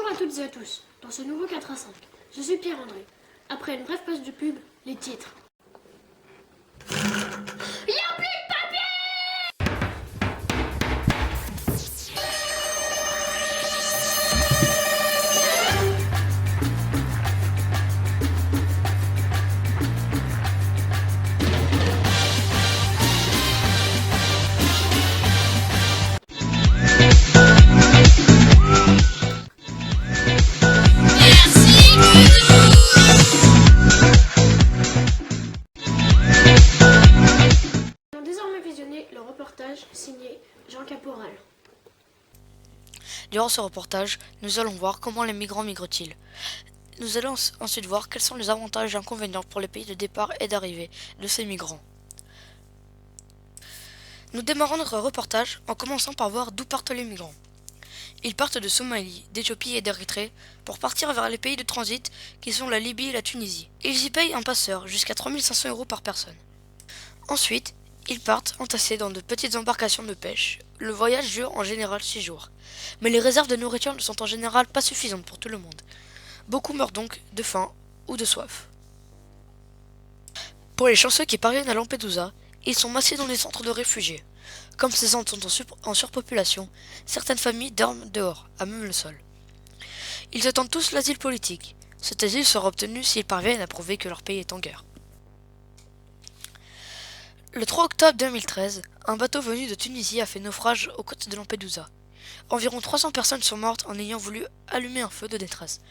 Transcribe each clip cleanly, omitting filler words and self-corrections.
Bonjour à toutes et à tous, dans ce nouveau 4 à 5. Je suis Pierre-André. Après une brève pause de pub, les titres. Nous allons désormais visionner le reportage signé Jean Caporal. Durant ce reportage, nous allons voir comment les migrants migrent-ils. Nous allons ensuite voir quels sont les avantages et inconvénients pour les pays de départ et d'arrivée de ces migrants. Nous démarrons notre reportage en commençant par voir d'où partent les migrants. Ils partent de Somalie, d'Éthiopie et d'Érythrée pour partir vers les pays de transit qui sont la Libye et la Tunisie. Ils y payent un passeur jusqu'à 3500 € par personne. Ensuite, ils partent entassés dans de petites embarcations de pêche. Le voyage dure en général 6 jours. Mais les réserves de nourriture ne sont en général pas suffisantes pour tout le monde. Beaucoup meurent donc de faim ou de soif. Pour les chanceux qui parviennent à Lampedusa, ils sont massés dans les centres de réfugiés. Comme ces centres sont en surpopulation, certaines familles dorment dehors, à même le sol. Ils attendent tous l'asile politique. Cet asile sera obtenu s'ils parviennent à prouver que leur pays est en guerre. Le 3 octobre 2013, un bateau venu de Tunisie a fait naufrage aux côtes de Lampedusa. Environ 300 personnes sont mortes en ayant voulu allumer un feu de détresse.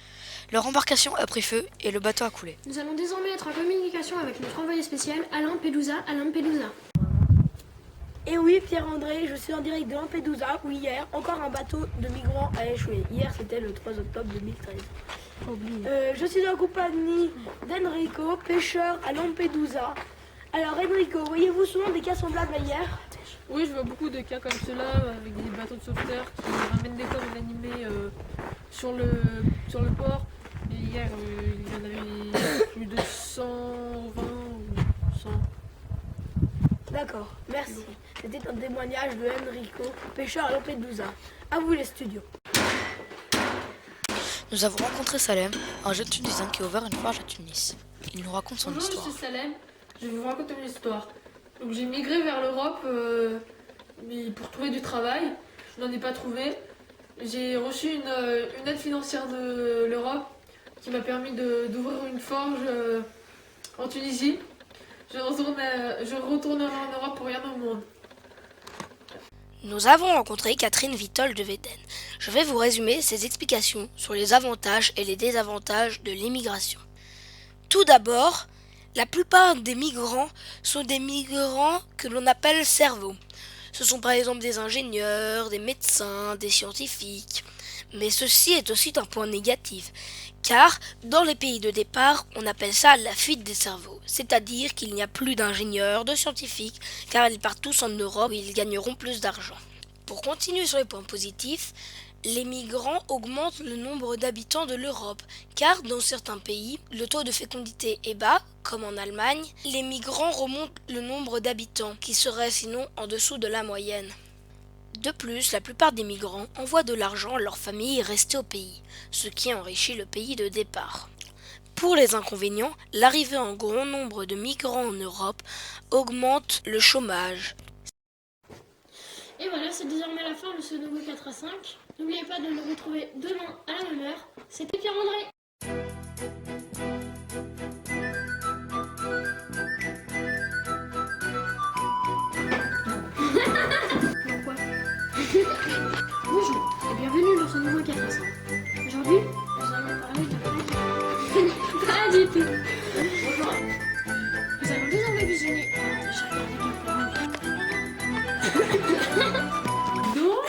Leur embarcation a pris feu et le bateau a coulé. Nous allons désormais être en communication avec notre envoyé spécial à Lampedusa. Et oui, Pierre-André, je suis en direct de Lampedusa où hier, encore un bateau de migrants a échoué. Hier, c'était le 3 octobre 2013. Je suis en compagnie d'Enrico, pêcheur à Lampedusa. Alors Enrico, voyez-vous souvent des cas semblables à hier? Oui, je vois beaucoup de cas comme cela avec des bateaux de sauveteurs qui ramènent des corps inanimés sur le port. Et hier, il y en avait plus de 120 ou 100. D'accord, merci. C'était un témoignage de Enrico, pêcheur à Lampedusa. À vous les studios. Nous avons rencontré Salem, un jeune Tunisien qui a ouvert une forge à Tunis. Il nous raconte son Bonjour, histoire. Monsieur Salem, je vais vous raconter une histoire. Donc j'ai migré vers l'Europe mais pour trouver du travail. Je n'en ai pas trouvé. J'ai reçu une aide financière de l'Europe qui m'a permis d'ouvrir une forge en Tunisie. Je retournerai en Europe pour rien au monde. Nous avons rencontré Catherine Vitol de Véden. Je vais vous résumer ses explications sur les avantages et les désavantages de l'immigration. Tout d'abord, la plupart des migrants sont des migrants que l'on appelle cerveaux. Ce sont par exemple des ingénieurs, des médecins, des scientifiques. Mais ceci est aussi un point négatif, car dans les pays de départ, on appelle ça la fuite des cerveaux, c'est-à-dire qu'il n'y a plus d'ingénieurs, de scientifiques, car ils partent tous en Europe où ils gagneront plus d'argent. Pour continuer sur les points positifs, les migrants augmentent le nombre d'habitants de l'Europe, car dans certains pays, le taux de fécondité est bas, comme en Allemagne. Les migrants remontent le nombre d'habitants, qui serait sinon en dessous de la moyenne. De plus, la plupart des migrants envoient de l'argent à leur famille restée au pays, ce qui enrichit le pays de départ. Pour les inconvénients, l'arrivée en grand nombre de migrants en Europe augmente le chômage. Et voilà, c'est désormais la fin de ce nouveau 4 à 5. N'oubliez pas de nous retrouver demain à la même heure. C'était Pierre-André. Pourquoi? Bonjour et bienvenue dans ce nouveau 4 à 5. Aujourd'hui, nous allons parler de pas du tout. Bonjour. Nous allons désormais visionner. J'ai regardé Donc,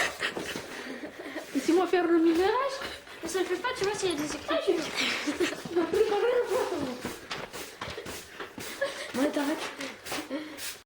laissez-moi faire le ménage. mais ça le fait pas, tu vois, s'il y a des écritures. Ouais, t'arrêtes.